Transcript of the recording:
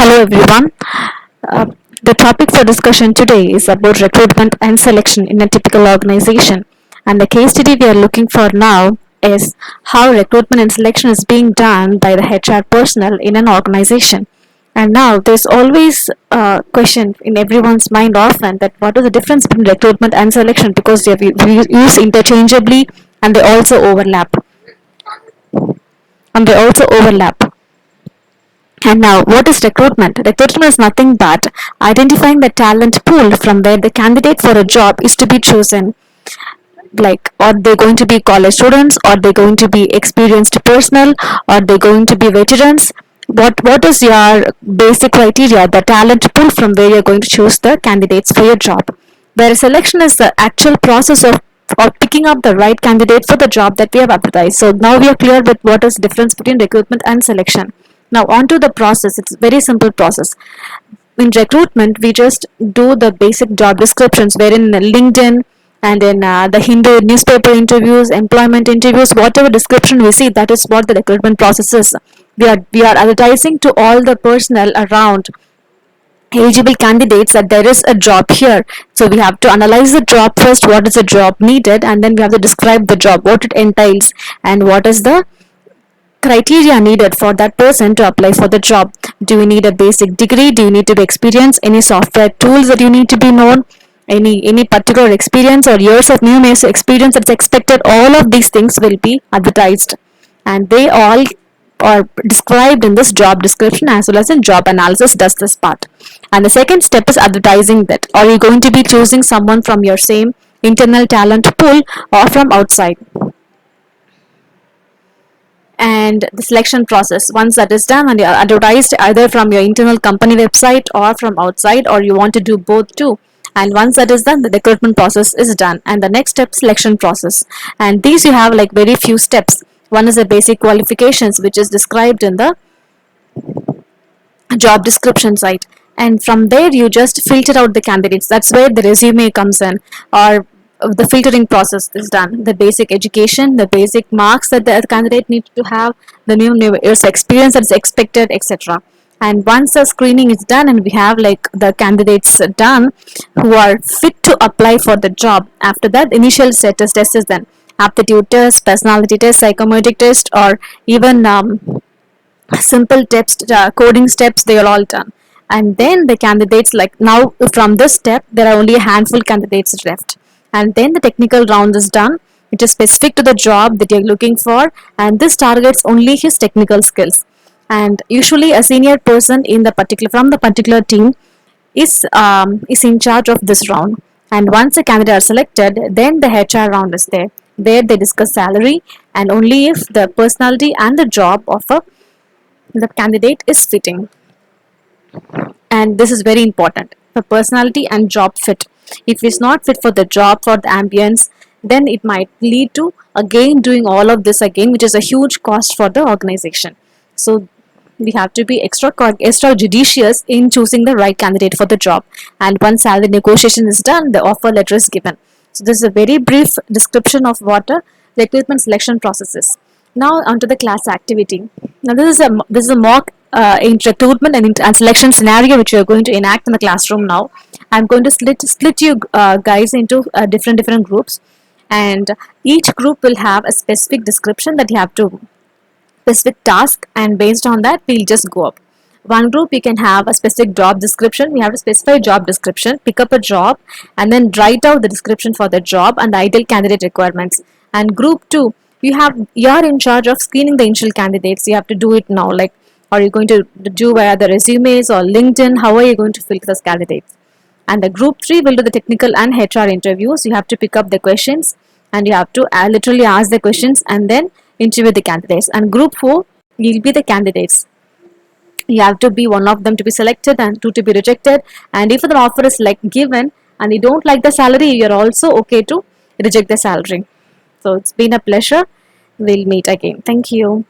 Hello everyone. Uh, the topic for discussion today is about recruitment and selection in a typical organization. And the case study we are looking for now is how recruitment and selection is being done by the HR personnel in an organization. And now there's always a question in everyone's mind often that what is the difference between recruitment and selection because we use interchangeably and they also overlap. And they also overlap. And now, what is recruitment? Recruitment is nothing but identifying the talent pool from where the candidate for a job is to be chosen. Like, are they going to be college students? Are they going to be experienced personnel? Are they going to be veterans? What is your basic criteria, the talent pool from where you're going to choose the candidates for your job? Whereas selection is the actual process of picking up the right candidate for the job that we have advertised. So now we are clear with what is the difference between recruitment and selection. Now on to the process. It's a very simple process. In recruitment, we just do the basic job descriptions wherein LinkedIn and in the Hindu newspaper interviews, employment interviews, whatever description we see, that is what the recruitment process is. We are advertising to all the personnel around eligible candidates that there is a job here. So we have to analyze the job first, what is the job needed, and then we have to describe the job, what it entails, and what is the criteria needed for that person to apply for the job. Do you need a basic degree? Do you need to be experienced? Any software tools that you need to be known? Any particular experience or years of new experience that's expected? All of these things will be advertised, and they all are described in this job description as well as in job analysis does this part. And the second step is advertising that. Are you going to be choosing someone from your same internal talent pool or from outside? And the selection process, once that is done and you are advertised either from your internal company website or from outside, or you want to do both too, and once that is done, the recruitment process is done. And the next step, selection process, and these you have like very few steps. One is the basic qualifications, which is described in the job description site, and from there you just filter out the candidates. That's where the resume comes in, or the filtering process is done. The basic education, the basic marks that the candidate needs to have, the new years experience that's expected, etc. And once the screening is done and we have like the candidates done who are fit to apply for the job, after that initial status test is done. Aptitude test, personality test, psychometric test, or even simple test, coding steps, they are all done. And then the candidates, like now from this step there are only a handful candidates left, and then the technical round is done. It is specific to the job that you're looking for, and this targets only his technical skills. And usually a senior person in the particular team is in charge of this round. And once the candidate are selected, then the HR round is there, where they discuss salary, and only if the personality and the job of the candidate is fitting. And this is very important, the personality and job fit. If it's not fit for the job, for the ambience, then it might lead to again doing all of this again, which is a huge cost for the organization. So we have to be extra judicious in choosing the right candidate for the job. And once salary negotiation is done, the offer letter is given. So this is a very brief description of what a recruitment selection process is. Now onto the class activity. Now this is a mock in recruitment and selection scenario which we are going to enact in the classroom now. I'm going to split you guys into different groups, and each group will have a specific description that you have to specific task, and based on that we'll just go up. One group you can have a specific job description. We have to specify job description, pick up a job, and then write out the description for the job and the ideal candidate requirements. And group 2, you are in charge of screening the initial candidates. You have to do it now. Like, are you going to do via the resumes or LinkedIn? How are you going to filter those candidates? And the group 3 will do the technical and HR interviews. You have to pick up the questions and you have to literally ask the questions and then interview the candidates. And group 4 will be the candidates. You have to be one of them to be selected and 2 to be rejected. And if an offer is like given and you don't like the salary, you're also okay to reject the salary. So it's been a pleasure. We'll meet again. Thank you.